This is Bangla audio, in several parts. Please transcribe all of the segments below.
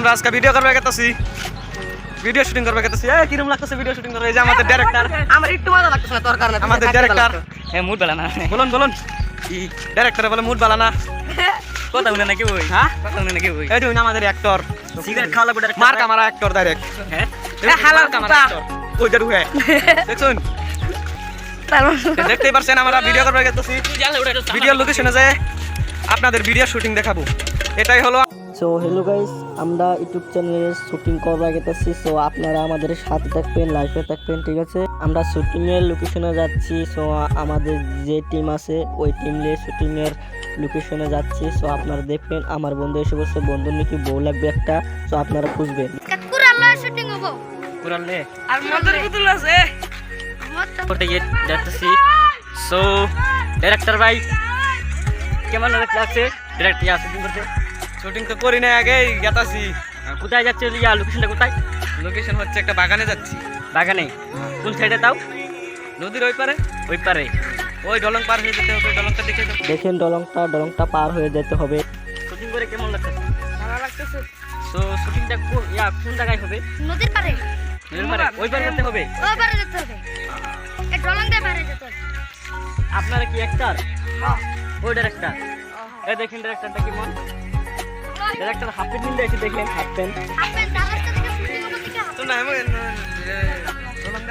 আমরা আজকে ভিডিও করবে গেতেছি, ভিডিও শুটিং করবে গেতেছি। এই কিরকম লাগতেছে ভিডিও শুটিং করবে? এই যে আমাদের ডাইরেক্টর, আমার একটু মজা লাগতেছে না তোর কারণে। আমাদের ডাইরেক্টর মুড বালা না বলুন বলুন কি ডাইরেক্টর বলে মুড বালা না? কথা শুনে নাকি ওই হ্যাঁ কথা শুনে নাকি ওই এই যে আমাদের অ্যাক্টর সিগারেট খাওয়া লাগবে মার কামারা অ্যাক্টর ডাইরেক্ট। হ্যাঁ হালাল কামারা অ্যাক্টর ওই যে ঢুকে দেখুন, দেখতেই পারছেন আমরা ভিডিও করবে গেতেছি। ভিডিও লোকেশনে যে আপনাদের ভিডিও শুটিং দেখাবো, এটাই হলো। সো হ্যালো গাইস, আমরা ইউটিউব চ্যানেলে শুটিং করা গেতেছি। সো আপনারা আমাদের সাথে থাকবেন, লাইভে থাকবেন, ঠিক আছে? আমরা শুটিংয়ের লোকেশনে যাচ্ছি। সো আমাদের যে টিম আছে ওই টিম নিয়ে শুটিংয়ের লোকেশনে যাচ্ছি। সো আপনারা দেখবেন, আমার বন্ধু এসে বলছে বন্ধু নাকি বউ লাগবে একটা। সো আপনারা খুঁজবেন। শুটিং হবো পুরালে আর মজার পুতুল আছে করতে গিয়ে যাচ্ছি। সো ডাইরেক্টর ভাই কেমন লাগছে? ডাইরেক্টর শুটিং করতে শুটিং তো করি না, আগেই গেতাছি। কোথায় যাচ্ছে? লোকেশনটা কোথায়? লোকেশন হচ্ছে একটা বাগানে যাচ্ছি। বাগানে? কোন সাইডে তাও? নদীর ওই পারে, ওই পারে। ওই দলং পার হয়ে যেতে হবে, দলংটা দেখে যাবো। দেখেন ডলংটা পার হয়ে যেতে হবে। শুটিং করে কেমন লাগছে? ভালো লাগতেছে। সো শুটিংটা কোন জায়গায় হবে? নদীর পারে নদীর পারে? ওই পারে যেতে হবে? ওই পারে যেতে হবে, এই ডলং দিয়ে পারে যেতে হবে। আপনারা কি অ্যাক্টর? ওই ডাইরেক্টর। এই দেখেন ডাইরেক্টরটা কেমন। ডাইরেক্টর হাফ প্যান্ট নিয়ে এসে দেখেন, হাফ প্যান্ট। আপনি দাদার সাথে শুটিং হবো ঠিক আছে? তো না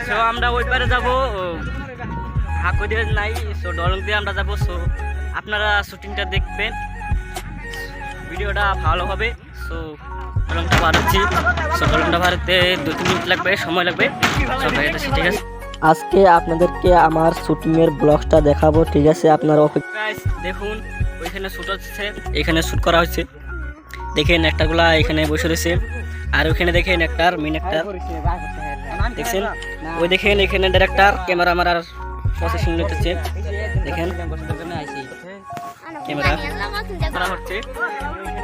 সো আমরা ওই পারে যাবো, হাঁকো দিয়ে নাই। সো ডলং দিয়ে আমরা যাবো। সো আপনারা শুটিংটা দেখবেন, ভিডিওটা ভালো হবে। সো ডলংটা পার হচ্ছি। সো ডলংটা পারতে 2-3 মিনিট লাগবে, সময় লাগবে। সো ঠিক আছে। আজকে আপনাদেরকে আমার শুটিংয়ের ব্লগটা দেখাবো, ঠিক আছে? আপনারা গাইস দেখুন, ওইখানে শুট হচ্ছে, এখানে শুট করা হচ্ছে। দেখেন একটাগুলা এখানে বসে রয়েছে, আর ওইখানে দেখেন একটার মেন একটার দেখছেন। ওই দেখেন এখানে ডাইরেক্টর ক্যামেরাম্যান আর প্রসেসিং নিতেছে। দেখেন ক্যামেরা করা হচ্ছে।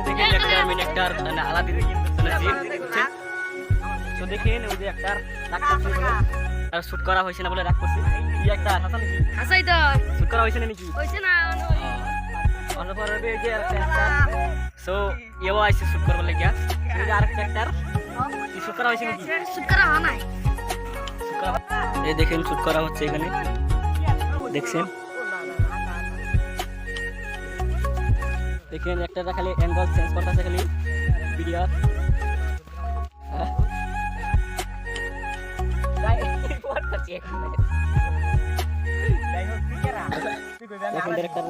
দেখেন একটার মেন একটার মানে আলাদা দিচ্ছে। তো দেখেন ওই যে একটার রাগ করছে বলে, আর শুট করা হয়েছে না বলে রাগ করছে। কি একটা হাসা নাকি? হাসাই তো শুট করা হয়েছে না নাকি? হইছে না অন্য পরে যে একটা অ্যাক্টর। সো ইও আইছে শুট করবার লাগিয়া। এই যে আরেকটা অ্যাক্টর কি শুট করা হয়েছে নাকি? শুট করা হয় নাই। এই দেখেন শুট করা হচ্ছে এখানে, দেখছেন। দেখেন একটা খালি অ্যাঙ্গেল চেঞ্জ করতেছে খালি ভিডিও। দেখেন ডাইরেক্টর